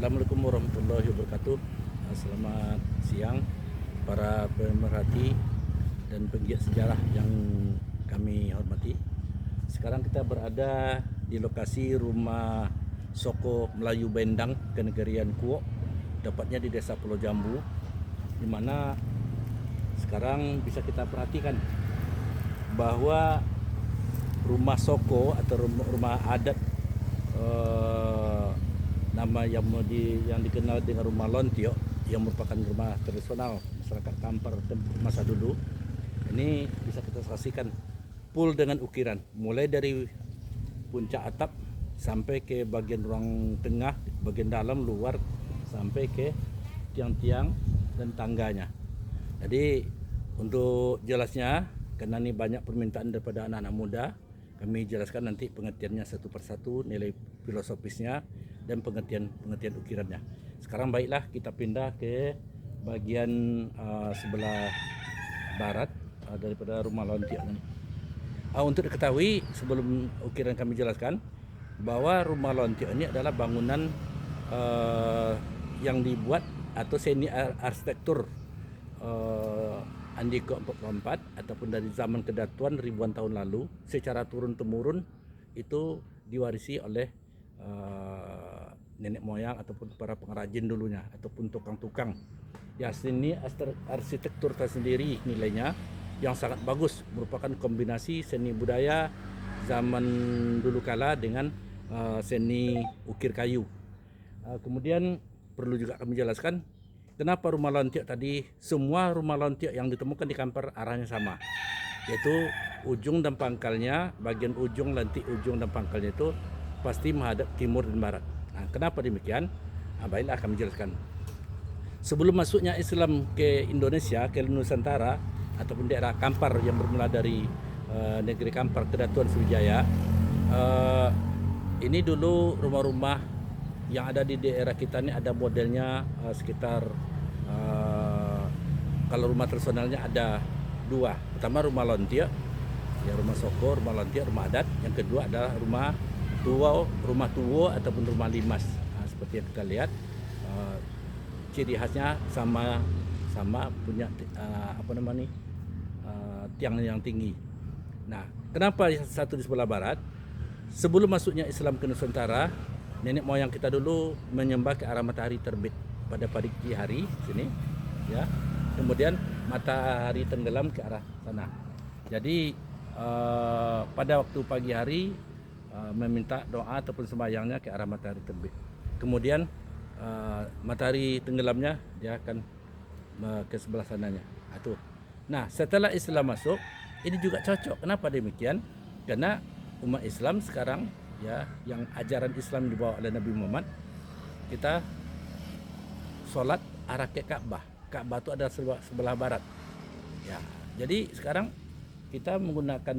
Assalamualaikum warahmatullahi wabarakatuh. Selamat siang para pemerhati dan penggiat sejarah yang kami hormati. Sekarang kita berada di lokasi rumah Soko Melayu Bendang, Kenegarian Kuok, tepatnya di Desa Pulau Jambu, di mana sekarang bisa kita perhatikan bahwa rumah Soko atau rumah adat nama yang dikenal dengan rumah Lontiok, yang merupakan rumah tradisional masyarakat Kampar masa dulu. Ini bisa kita saksikan full dengan ukiran, mulai dari puncak atap sampai ke bagian ruang tengah, bagian dalam, luar, sampai ke tiang-tiang dan tangganya. Jadi untuk jelasnya, karena ini banyak permintaan daripada anak-anak muda, kami jelaskan nanti pengertiannya satu persatu, nilai filosofisnya dan pengertian ukirannya. Sekarang baiklah kita pindah ke bagian sebelah barat daripada rumah Lontiok ini. Untuk diketahui, sebelum ukiran kami jelaskan, bahwa rumah Lontiok ini adalah bangunan yang dibuat atau seni arsitektur Andika 44 ataupun dari zaman kedatuan ribuan tahun lalu, secara turun-temurun itu diwarisi oleh nenek moyang ataupun para pengrajin dulunya ataupun tukang-tukang. Ya, seni arsitektur tersendiri nilainya yang sangat bagus, merupakan kombinasi seni budaya zaman dulu kala dengan seni ukir kayu. Kemudian perlu juga kami jelaskan kenapa rumah Lontiok tadi, semua rumah Lontiok yang ditemukan di Kampar arahnya sama, yaitu ujung dan pangkalnya, bagian ujung, lantik ujung dan pangkalnya itu pasti menghadap timur dan barat. Nah, kenapa demikian? Baiklah kami jelaskan. Sebelum masuknya Islam ke Indonesia, ke Nusantara ataupun daerah Kampar yang bermula dari negeri Kampar, Kedatuan Sriwijaya, ini dulu rumah-rumah yang ada di daerah kita ini ada modelnya sekitar kalau rumah tradisionalnya ada dua. Pertama rumah Lontiok, ya rumah Soko, rumah Lontiok, rumah adat. Yang kedua adalah rumah tuwo ataupun rumah limas. Nah, seperti yang kita lihat, ciri khasnya sama punya tiang yang tinggi. Nah, kenapa satu di sebelah barat? Sebelum masuknya Islam ke Nusantara, nenek moyang kita dulu menyembah ke arah matahari terbit pada pagi hari sini, ya. Kemudian matahari tenggelam ke arah sana. Jadi pada waktu pagi hari meminta doa ataupun sembahyangnya ke arah matahari terbit. Kemudian matahari tenggelamnya dia akan ke sebelah sananya. Nah, setelah Islam masuk, ini juga cocok. Kenapa demikian? Karena umat Islam sekarang, ya, yang ajaran Islam dibawa oleh Nabi Muhammad, kita sholat arah ke Ka'bah. Ka'bah itu ada sebelah barat. Ya, jadi sekarang kita menggunakan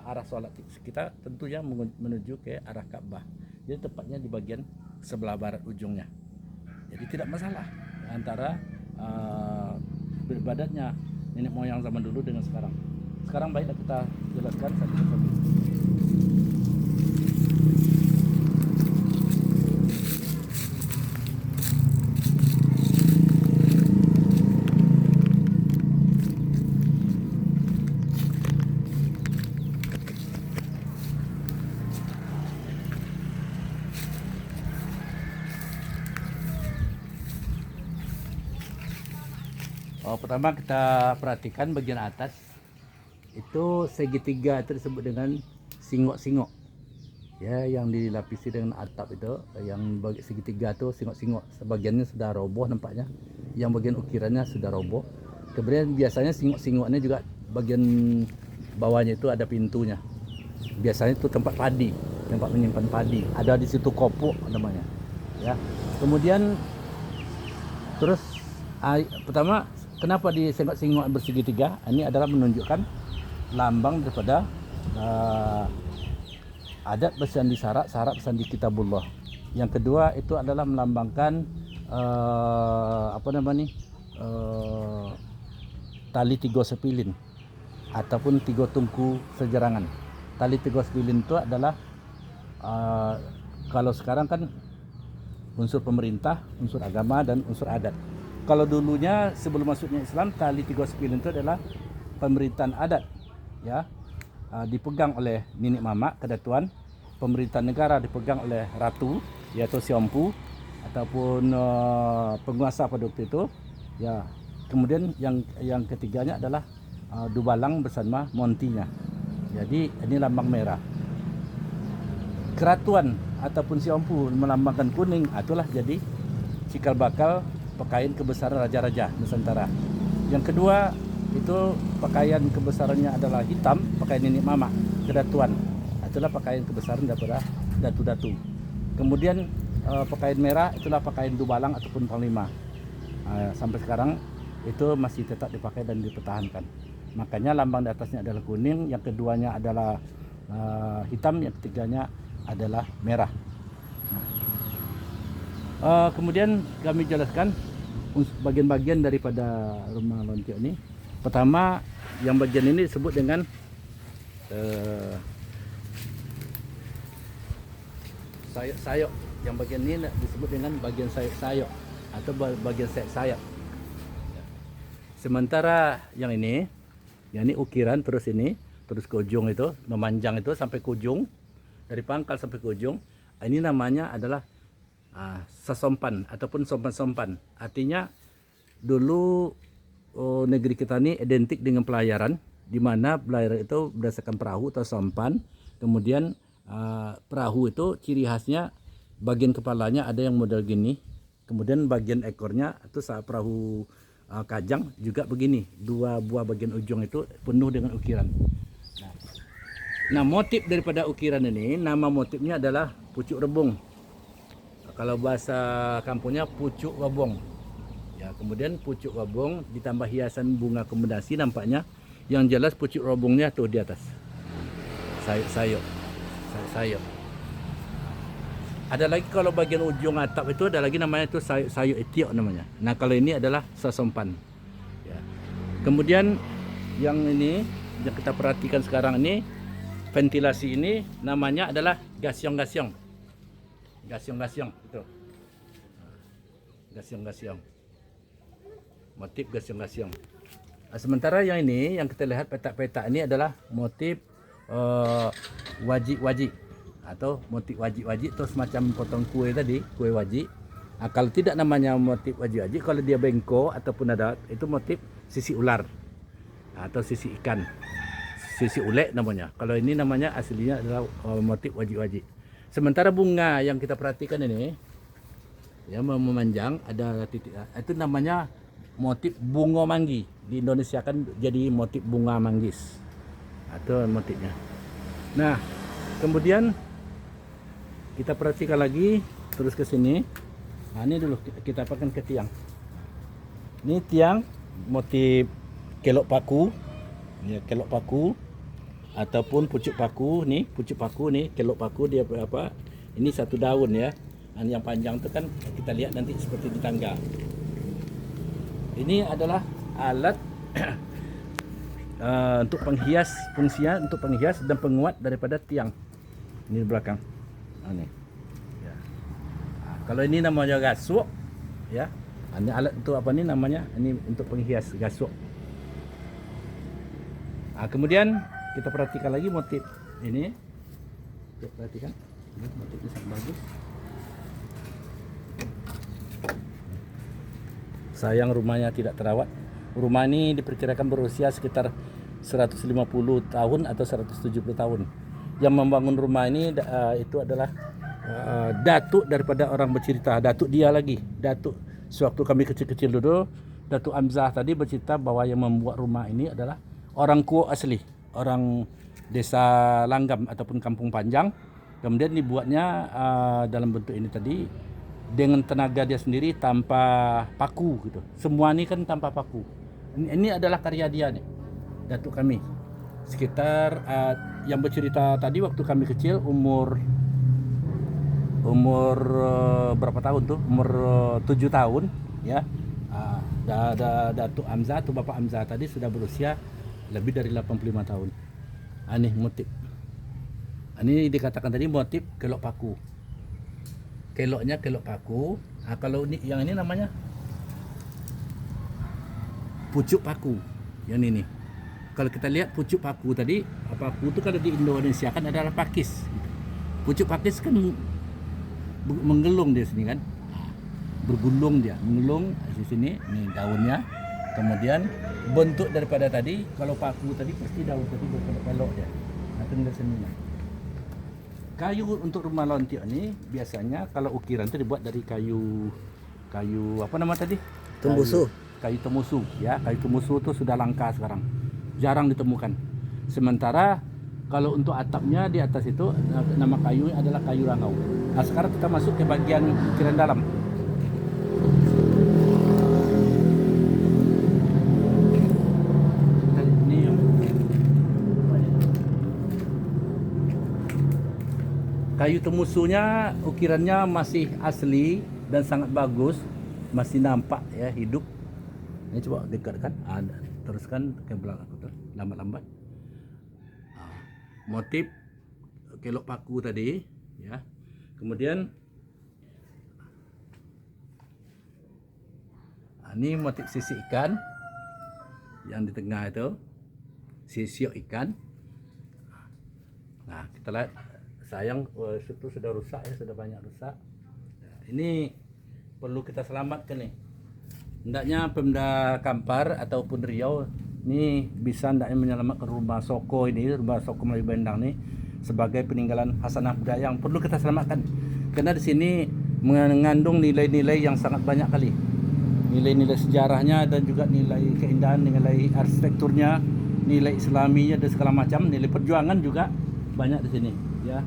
arah sholat kita tentunya menuju ke arah Ka'bah. Jadi tepatnya di bagian sebelah barat ujungnya. Jadi tidak masalah antara beribadatnya nenek moyang zaman dulu dengan sekarang. Sekarang baiklah kita jelaskan satu persatu. Pertama kita perhatikan bagian atas itu segitiga, itu disebut dengan singok-singok, ya, yang dilapisi dengan atap itu, yang bagi segitiga itu singok-singok, sebagiannya sudah roboh nampaknya, yang bagian ukirannya sudah roboh. Kemudian biasanya singok-singoknya juga bagian bawahnya itu ada pintunya, biasanya itu tempat padi, tempat menyimpan padi, ada di situ kopuk namanya, ya. Kemudian terus pertama, kenapa di singok-singok bersegitiga? Ini adalah menunjukkan lambang daripada adat bersandi syarat bersandi kitabullah. Yang kedua itu adalah melambangkan tali tiga sepilin ataupun tiga tungku sejerangan. Tali tiga sepilin itu adalah kalau sekarang kan unsur pemerintah, unsur agama, dan unsur adat. Kalau dulunya sebelum masuknya Islam, tali 39 itu adalah pemerintahan adat, ya, dipegang oleh nenek mama kedatuan. Pemerintahan negara dipegang oleh ratu, yaitu Si Ompu, ataupun penguasa pada waktu itu, ya. Kemudian yang ketiganya adalah Dubalang bersama Montinya. Jadi ini lambang merah. Keratuan ataupun Si Ompu melambangkan kuning, itulah jadi cikal bakal pakaian kebesaran raja-raja Nusantara. Yang kedua itu pakaian kebesarannya adalah hitam, pakaian nenek mama kedatuan. Itulah pakaian kebesaran daripada datu-datu. Kemudian pakaian merah itulah pakaian Dubalang ataupun Panglima. Sampai sekarang itu masih tetap dipakai dan dipertahankan. Makanya lambang di atasnya adalah kuning, yang keduanya adalah hitam, yang ketiganya adalah merah. Kemudian kami jelaskan bagian-bagian daripada rumah Lontiok ini. Pertama, yang bagian ini disebut dengan sayok. Yang bagian ini disebut dengan bagian sayok atau bagian sayap. Sementara yang ini ukiran terus ke ujung itu, memanjang itu sampai ke ujung, dari pangkal sampai ke ujung. Ini namanya adalah sesompan ataupun sompan-sompan. Artinya dulu negeri kita ini identik dengan pelayaran, di mana pelayaran itu berdasarkan perahu atau sompan. Kemudian perahu itu ciri khasnya bagian kepalanya ada yang model gini, kemudian bagian ekornya itu saat perahu kajang juga begini, dua buah bagian ujung itu penuh dengan ukiran. Nah, motif daripada ukiran ini, nama motifnya adalah pucuk rebung. Kalau bahasa kampungnya pucuk wabong. Ya, kemudian pucuk wabong ditambah hiasan bunga komendasi nampaknya. Yang jelas pucuk rebungnya tuh di atas. Sayok. Ada lagi kalau bagian ujung atap itu ada lagi namanya itu sayuk etiok namanya. Nah, kalau ini adalah sesompan. Ya. Kemudian yang ini yang kita perhatikan sekarang ini, ventilasi ini namanya adalah gasyong-gasyong. Gasyong-gasyong itu. Gasyong-gasyong. Motif gasyong-gasyong. Sementara yang ini yang kita lihat petak-petak ini adalah motif wajik-wajik atau motif wajik-wajik atau semacam potong kue tadi, kue wajik. Kalau tidak namanya motif wajik-wajik, kalau dia bengko ataupun ada itu motif sisi ular atau sisi ikan, sisi ulek namanya. Kalau ini namanya aslinya adalah motif wajik-wajik. Sementara bunga yang kita perhatikan ini ya memanjang ada titik, itu namanya motif bunga manggi. Di Indonesia kan jadi motif bunga manggis atau motifnya. Nah, kemudian kita perhatikan lagi terus ke sini. Nah, ini dulu kita pakai ke tiang. Ini tiang motif kelok paku, ya, kelok paku ataupun pucuk paku. Nih pucuk paku nih, kelok paku dia berapa? Ini satu daun ya. Dan yang panjang itu kan kita lihat nanti seperti di tangga. Ini adalah alat untuk penghias, fungsinya untuk penghias dan penguat daripada tiang. Ini di belakang. Ini. Ya. Nah, kalau ini namanya gasuk, ya. Ini alat untuk apa nih namanya? Ini untuk penghias gasuk. Nah, kemudian kita perhatikan lagi motif ini. Kita perhatikan, ini motifnya sangat bagus. Sayang rumahnya tidak terawat. Rumah ini diperkirakan berusia sekitar 150 tahun atau 170 tahun. Yang membangun rumah ini itu adalah datuk daripada orang bercerita. Datuk dia lagi. Datuk sewaktu kami kecil-kecil dulu, Datuk Amzah tadi bercerita bahwa yang membuat rumah ini adalah orang Kuok asli, orang desa Langgam ataupun Kampung Panjang. Kemudian dibuatnya dalam bentuk ini tadi dengan tenaga dia sendiri tanpa paku gitu. Semua ini kan tanpa paku. Ini adalah karya dia nih, datuk kami. Sekitar yang bercerita tadi waktu kami kecil umur berapa tahun tuh? Umur 7 tahun ya. Datuk Amzah atau Bapak Amzah tadi sudah berusia lebih dari 85 tahun. Ini motif. Ini dikatakan tadi motif kelok paku. keloknya kelok paku. Kalau yang ini namanya pucuk paku. Yang ini. Kalau kita lihat pucuk paku tadi, paku itu kalau di Indonesia kan adalah pakis. Pucuk pakis kan menggelung di sini kan, bergulung dia, menggelung di sini. Ini daunnya. Kemudian bentuk daripada tadi, kalau paku tadi pasti daun tadi berkelok dia. Nah, tinggal seninya. Kayu untuk rumah lontiok ini biasanya kalau ukiran itu dibuat dari kayu apa nama tadi? Tembusu. Kayu temusu ya. Kayu temusu itu sudah langka sekarang. Jarang ditemukan. Sementara kalau untuk atapnya di atas itu nama kayu adalah kayu rangau. Nah, sekarang kita masuk ke bagian ukiran dalam. Kayu temusunya ukirannya masih asli dan sangat bagus, masih nampak ya hidup. Ini coba dekatkan, teruskan ke belakang tuh, lambat-lambat. Motif kelok paku tadi, ya. Kemudian ini motif sisi ikan yang di tengah itu, sisiok ikan. Nah, kita lihat. Sayang itu sudah rusak ya, sudah banyak rusak. Ini perlu kita selamatkan nih. Hendaknya Pemda Kampar ataupun Riau ini bisa hendaknya menyelamatkan rumah Soko ini, rumah Soko Melayu Bendang nih sebagai peninggalan hasanah budaya yang perlu kita selamatkan. Karena di sini mengandung nilai-nilai yang sangat banyak kali. Nilai-nilai sejarahnya dan juga nilai keindahan, nilai arsitekturnya, nilai islaminya dan segala macam, nilai perjuangan juga banyak di sini ya.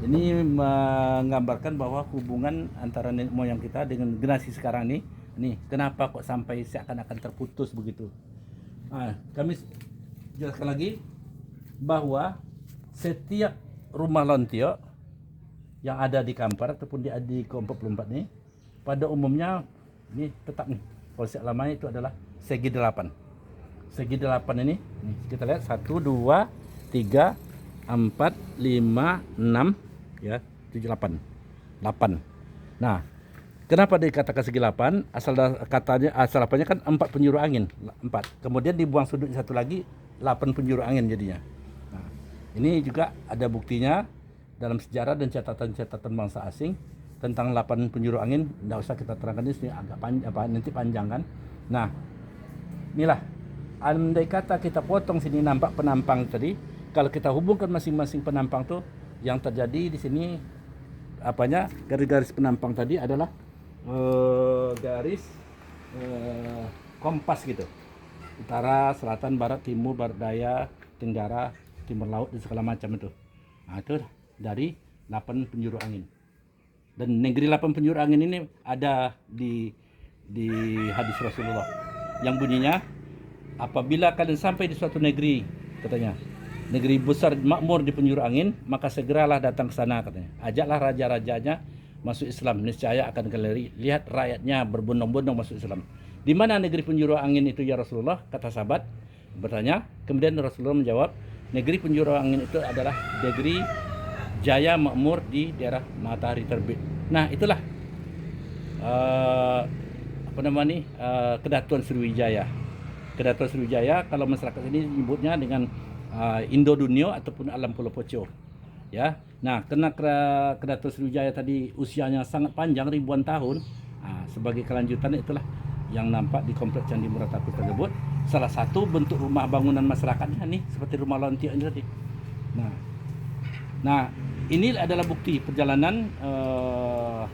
Ini menggambarkan bahwa hubungan antara nenek moyang kita dengan generasi sekarang ini kenapa kok sampai seakan-akan terputus begitu. Kami jelaskan lagi bahwa setiap rumah lontiok yang ada di Kampar ataupun di kelompok 44 ini pada umumnya ini tetap nih konsep lamanya itu adalah segi 8. Segi 8 ini kita lihat 1 2 3 4 5 6 ya 7 8. Nah, kenapa dikatakan segi 8? Asal apanya kan 4 penjuru angin, 4. Kemudian dibuang sudut satu lagi 8 penjuru angin jadinya. Nah, ini juga ada buktinya dalam sejarah dan catatan-catatan bangsa asing tentang 8 penjuru angin. Tidak usah kita terangkan di sini, agak nanti panjang kan. Nah, inilah andai kata kita potong sini nampak penampang tadi, kalau kita hubungkan masing-masing penampang tuh yang terjadi di sini garis-garis penampang tadi adalah garis kompas gitu. Utara, selatan, barat, timur, barat daya, tenggara, timur laut dan segala macam itu. Nah, itu dari 8 penjuru angin. Dan negeri 8 penjuru angin ini ada di hadis Rasulullah yang bunyinya, apabila kalian sampai di suatu negeri, katanya, negeri besar makmur di penjuru angin, maka segeralah datang ke sana, katanya. Ajaklah raja-rajanya masuk Islam, niscaya akan kalian lihat rakyatnya berbondong-bondong masuk Islam. Di mana negeri penjuru angin itu ya Rasulullah? Kata sahabat bertanya. Kemudian Rasulullah menjawab, negeri penjuru angin itu adalah negeri jaya makmur di daerah matahari terbit. Nah, itulah Kedatuan Sriwijaya. Kedatuan Sriwijaya kalau masyarakat ini menyebutnya dengan Indo Dunio ataupun Alam Pulau Poco. Ya. Nah, karena Kedatuan Sriwijaya tadi usianya sangat panjang, ribuan tahun. Sebagai kelanjutan itulah yang nampak di kompleks Candi Muaratakus tersebut. Salah satu bentuk rumah bangunan masyarakatnya nih seperti rumah lontiok ini tadi. Nah, ini adalah bukti perjalanan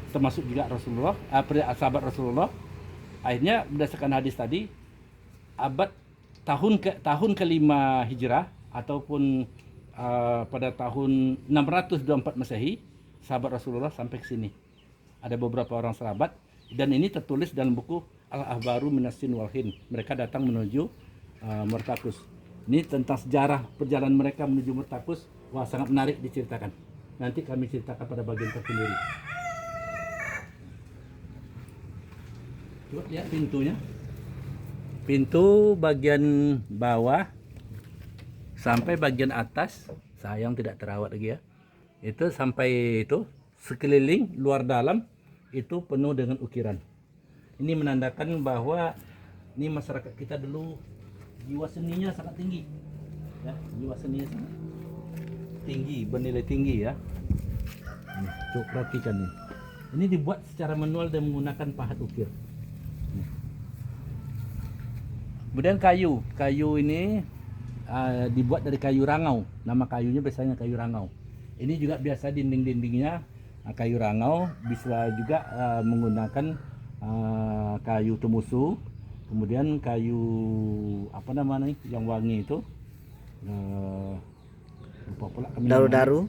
termasuk juga Rasulullah, sahabat Rasulullah. Akhirnya berdasarkan hadis tadi, tahun ke-5 Hijrah ataupun pada tahun 624 Masehi, sahabat Rasulullah sampai ke sini. Ada beberapa orang sahabat dan ini tertulis dalam buku Al-Ahbaru Minas Sin wal Hin. Mereka datang menuju Muaratakus. Ini tentang sejarah perjalanan mereka menuju Muaratakus. Wah, sangat menarik diceritakan. Nanti kami ceritakan pada bagian tersendiri. Coba lihat pintunya. Pintu bagian bawah sampai bagian atas, sayang tidak terawat lagi ya. Itu sampai itu sekeliling luar dalam itu penuh dengan ukiran. Ini menandakan bahwa ini masyarakat kita dulu jiwa seninya sangat tinggi. Ya, jiwa seninya sangat tinggi, bernilai tinggi ya. Nih, coba perhatikan nih. Ini dibuat secara manual dan menggunakan pahat ukir. Nih. Kemudian kayu ini dibuat dari kayu rangau. Nama kayunya biasanya kayu rangau. Ini juga biasa dinding-dindingnya kayu rangau, bisa juga menggunakan kayu temusu, kemudian kayu apa namanya yang wangi itu, lupa pula kami Daru-daru.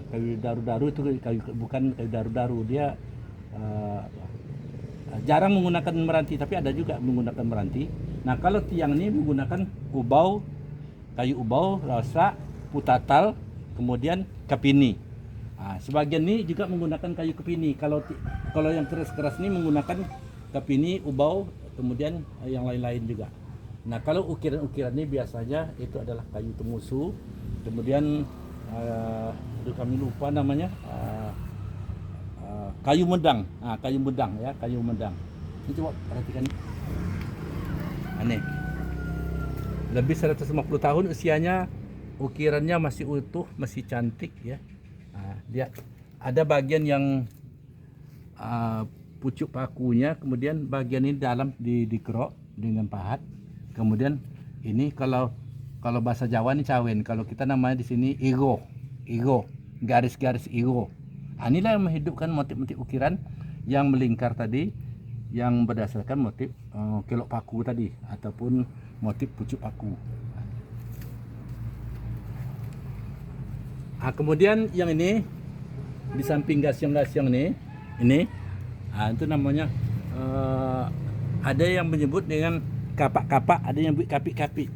kayu daru-daru itu kayu, bukan kayu daru-daru, dia jarang menggunakan meranti, tapi ada juga menggunakan meranti. Nah kalau tiang ini menggunakan ubau, kayu ubau, rasa, putatal, kemudian kapini. Sebagian ini juga menggunakan kayu kepini. Kalau yang keras-keras ini menggunakan kepini, ubau, kemudian yang lain-lain juga. Nah kalau ukiran-ukiran ini biasanya itu adalah kayu temusu, kemudian kami lupa namanya, kayu medang. Kayu medang ya, kayu medang. Ini coba perhatikan. Aneh. Lebih 150 tahun usianya, ukirannya masih utuh, masih cantik ya. Dia ada bagian yang pucuk pakunya, kemudian bagian ini dalam dikerok dengan pahat. Kemudian ini kalau bahasa Jawa ini cawen, kalau kita namanya di sini igo, garis-garis igo. Inilah yang menghidupkan motif-motif ukiran yang melingkar tadi, yang berdasarkan motif kelok paku tadi ataupun motif pucuk paku. Kemudian yang ini di samping gasyang-gasyang ini itu namanya ada yang menyebut dengan kapak-kapak, ada yang menyebut kapik-kapik.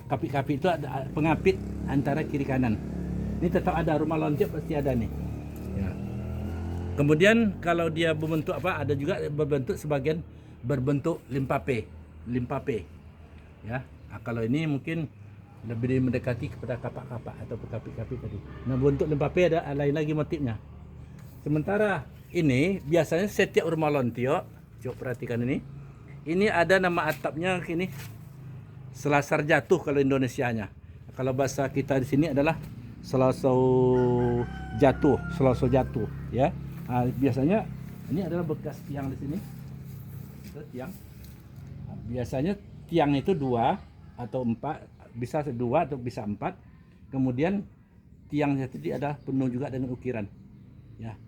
Kapik-kapik itu ada pengapit antara kiri kanan. Ini tetap ada, rumah lontiok pasti ada nih. Ya. Kemudian kalau dia berbentuk apa, ada juga berbentuk limpape. Ya. Kalau ini mungkin lebih mendekati kepada kapak-kapak atau kapik-kapik tadi. Nah, bentuk limpape ada lain lagi motifnya. Sementara ini biasanya setiap rumah lontiok, coba perhatikan ini. Ini ada nama atapnya ini Selasar Jatuh kalau Indonesianya. Kalau bahasa kita di sini adalah Selasau Jatuh ya. Biasanya ini adalah bekas tiang di sini. Itu tiang. Biasanya tiang itu 2 atau 4, bisa 2 atau bisa 4. Kemudian tiangnya tadi ada penuh juga dengan ukiran. Ya.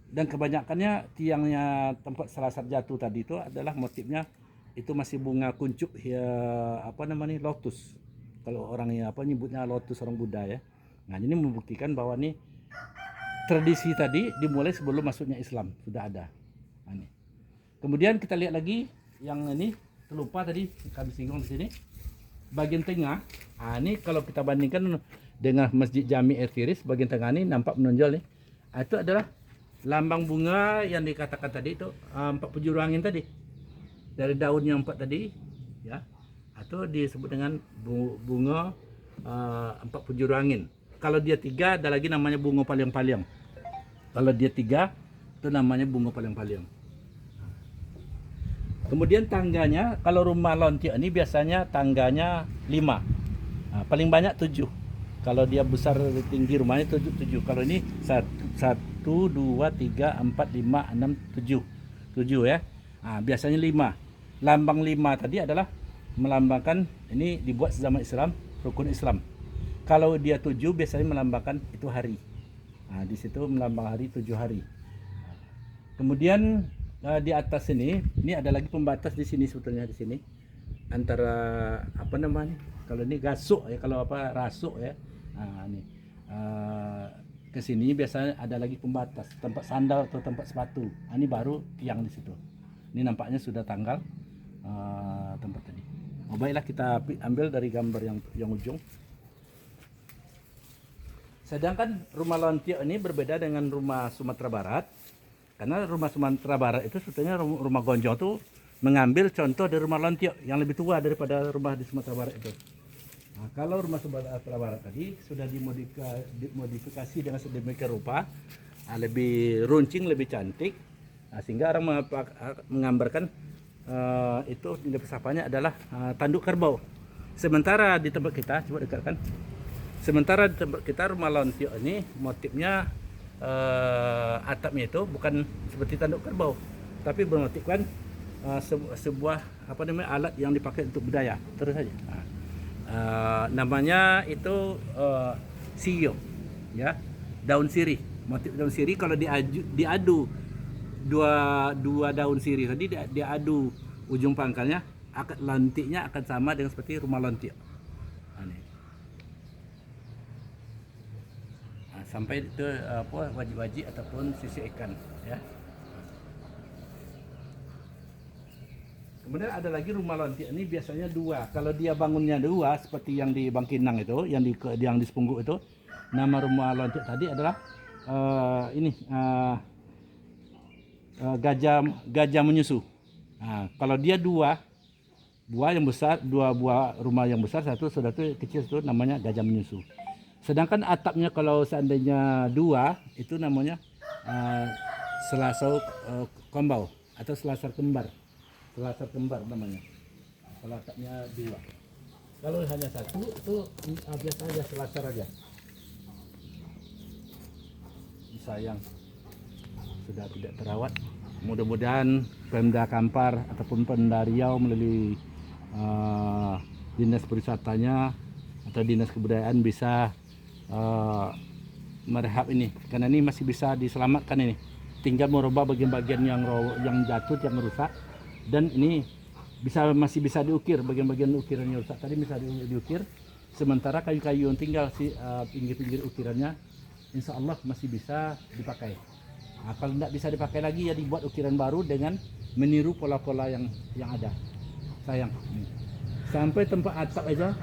Dan kebanyakannya tiangnya tempat Selasar Jatuh tadi itu adalah motifnya itu masih bunga kuncup ya, apa namanya, lotus. Kalau orang yang nyebutnya lotus, orang Buddha ya. Nah, ini membuktikan bahwa nih tradisi tadi dimulai sebelum masuknya Islam, sudah ada. Nah, ini. Kemudian kita lihat lagi yang ini, terlupa tadi kami singgung di sini. Bagian tengah, ini kalau kita bandingkan dengan Masjid Jami Ertiris, bagian tengah ini nampak menonjol nih. Itu adalah lambang bunga yang dikatakan tadi itu 4 penjuru angin tadi. Dari daunnya 4 tadi ya. Atau disebut dengan bunga 4 penjuru angin. Kalau dia 3 ada lagi namanya bunga palyang-palyang. Kalau dia 3 itu namanya bunga palyang-palyang. Kemudian tangganya, kalau rumah lontiok ini biasanya tangganya 5. Paling banyak 7. Kalau dia besar tinggi rumahnya 7. Kalau ini 1, 2, 3, 4, 5, 6, 7 ya. Biasanya 5. Lambang 5 tadi adalah melambangkan, ini dibuat zaman Islam, rukun Islam. Kalau dia 7 biasanya melambangkan itu hari. Di situ melambang hari 7 hari. Kemudian di atas ini ada lagi pembatas di sini sebetulnya, di sini antara apa namanya, kalau ini gasuk ya, kalau apa rasuk ya. Ini ke sini biasanya ada lagi pembatas tempat sandal atau tempat sepatu. Ini baru tiang di situ. Ini nampaknya sudah tanggal tempat tadi. Baiklah, kita ambil dari gambar yang ujung. Sedangkan rumah lontiok ini berbeda dengan rumah Sumatera Barat. Karena rumah Sumatera Barat itu sebetulnya rumah gonjong itu mengambil contoh dari rumah lontiok yang lebih tua daripada rumah di Sumatera Barat itu. Kalau rumah Sumatera Barat tadi sudah dimodifikasi dengan sedemikian rupa lebih runcing, lebih cantik. Sehingga orang menggambarkan itu nilai filsafatnya adalah tanduk kerbau. Sementara di tempat kita, coba dekatkan. Sementara di tempat kita rumah lontiok ini motifnya atapnya itu bukan seperti tanduk kerbau, tapi bermotifkan sebuah alat yang dipakai untuk budaya. Terus saja. Namanya itu siyo, ya, daun sirih. Motif daun sirih kalau diadu dua daun sirih tadi diadu ujung pangkalnya, lantiknya akan sama dengan seperti rumah lontiok. Sampai itu wajib-wajib ataupun sisi ikan, ya. Kemudian ada lagi rumah lontiok ini biasanya dua. Kalau dia bangunnya dua seperti yang di Bangkinang itu, yang di Sepungguk itu, nama rumah lontiok tadi adalah gajah menyusu. Kalau dia dua yang besar, dua buah rumah yang besar, satu sudah itu kecil, itu namanya gajah menyusu. Sedangkan atapnya kalau seandainya dua, itu namanya selasau kombau atau selasar kembar. Selasar kembar namanya. Kalau atapnya dua. Kalau hanya satu itu biasa aja selasar aja. Sayang sudah tidak terawat. Mudah-mudahan Pemda Kampar ataupun Pemda Riau melalui dinas pariwisatanya atau dinas kebudayaan bisa merehab ini, karena ini masih bisa diselamatkan ini. Tinggal merubah bagian-bagian yang jatuh, yang rusak, dan ini masih bisa diukir, bagian-bagian ukiran yang rusak tadi bisa diukir. Sementara kayu-kayu yang tinggal pinggir-pinggir ukirannya, insya Allah masih bisa dipakai. Kalau tidak bisa dipakai lagi, ya dibuat ukiran baru dengan meniru pola-pola yang ada. Sayang, sampai tempat atap aja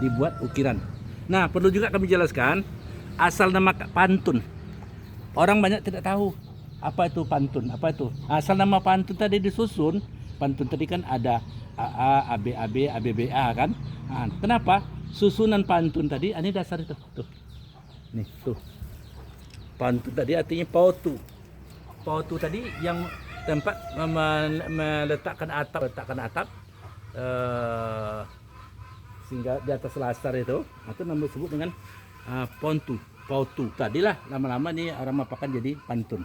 dibuat ukiran. Nah, perlu juga kami jelaskan asal nama pantun. Orang banyak tidak tahu apa itu pantun, apa itu. Asal nama pantun tadi disusun, pantun tadi kan ada AA, ABAB, ABBA kan. Kenapa? Susunan pantun tadi, ini dasar itu. Tuh. Nih, tuh. Pantun tadi artinya pautu. Pautu tadi yang tempat meletakkan atap, sehingga di atas lasar itu nama disebut dengan pautu. Tadilah lama-lama nih orang apakan jadi pantun.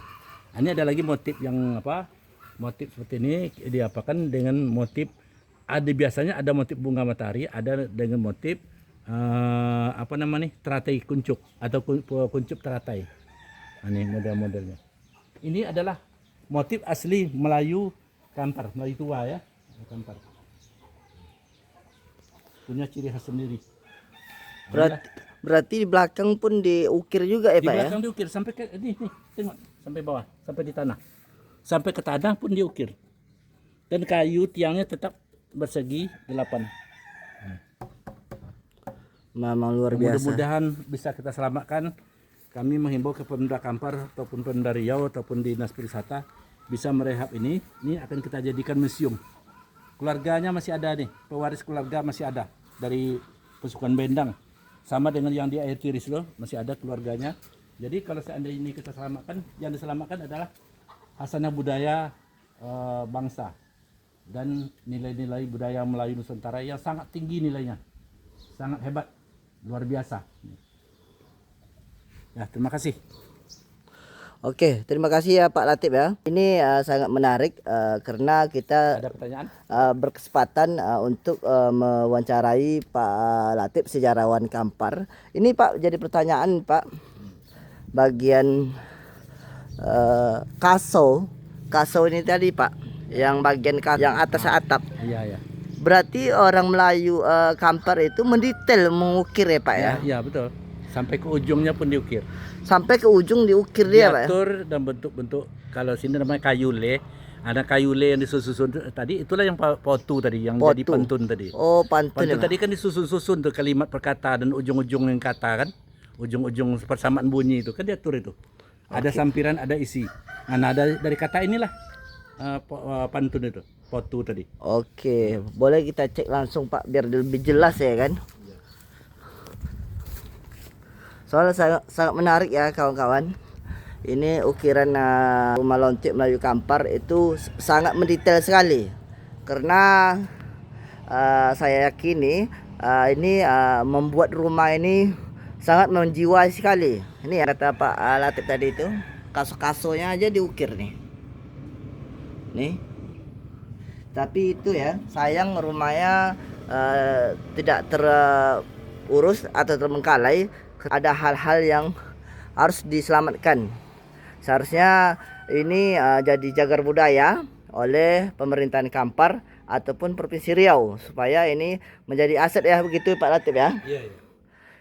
Ini ada lagi motif yang motif seperti ini diapakan dengan motif, biasanya ada motif bunga matahari, ada dengan motif teratai kuncup atau kuncup teratai. Ini model-modelnya. Ini adalah motif asli Melayu Kampar, Melayu tua ya, Kampar. Punya ciri khas sendiri. Berarti di belakang pun diukir juga ya, Pak ya? Di belakang diukir sampai ke ini, tengok, sampai bawah, sampai di tanah. Sampai ke tanah pun diukir. Dan kayu tiangnya tetap bersegi 8. Memang luar biasa. Mudah-mudahan bisa kita selamatkan. Kami menghimbau ke Pemda Kampar ataupun Pemda Riau ataupun Dinas Pariwisata bisa merehab ini. Ini akan kita jadikan museum. Keluarganya masih ada nih, pewaris keluarga masih ada dari Pesukan Bendang. Sama dengan yang di Air Tiris loh, masih ada keluarganya. Jadi kalau seandainya ini kita selamatkan, yang diselamatkan adalah hasanah budaya bangsa dan nilai-nilai budaya Melayu Nusantara yang sangat tinggi nilainya, sangat hebat, luar biasa. Ya, terima kasih. Oke, terima kasih ya Pak Latif ya. Ini sangat menarik karena kita Ada pertanyaan? Berkesempatan untuk mewawancarai Pak Latif, sejarawan Kampar. Ini Pak, jadi pertanyaan Pak, bagian kaso ini tadi Pak, yang bagian yang atas atap. Iya, iya. Berarti orang Melayu Kampar itu mendetail mengukir ya Pak ya? Iya, betul. Sampai ke ujungnya pun diukir. Sampai ke ujung diukir dia Pak ya? Diatur dan bentuk-bentuk, kalau sini namanya kayule. Ada kayule yang disusun tadi, itulah yang potu tadi, yang jadi pantun tadi. Oh, pantun ya, tadi kan disusun-susun tuh kalimat perkata dan ujung-ujung yang kata kan. Ujung-ujung persamaan bunyi itu kan diatur itu. Ada sampiran, ada isi. Nah, ada dari kata inilah pantun itu, potu tadi. Oke, boleh kita cek langsung Pak biar lebih jelas ya kan? Soalnya sangat menarik ya kawan-kawan. ini ukiran rumah lontik Melayu Kampar itu sangat mendetail sekali. Karena saya yakini ini membuat rumah ini sangat menjiwai sekali. Ini yang kata Pak Latif tadi itu, kaso-kasonya aja diukir nih. Nih. Tapi itu ya, sayang rumahnya tidak terurus atau terbengkalai. Ada hal-hal yang harus diselamatkan. Seharusnya ini jadi cagar budaya oleh pemerintahan Kampar ataupun Provinsi Riau supaya ini menjadi aset ya, begitu Pak Latif ya. Iya, iya.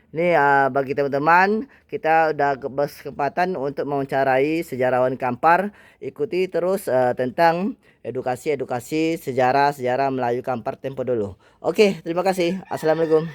Ini bagi teman-teman, kita udah berkesempatan untuk mewawancarai sejarawan Kampar. Ikuti terus tentang edukasi sejarah Melayu Kampar tempo dulu. Oke, terima kasih. Assalamualaikum.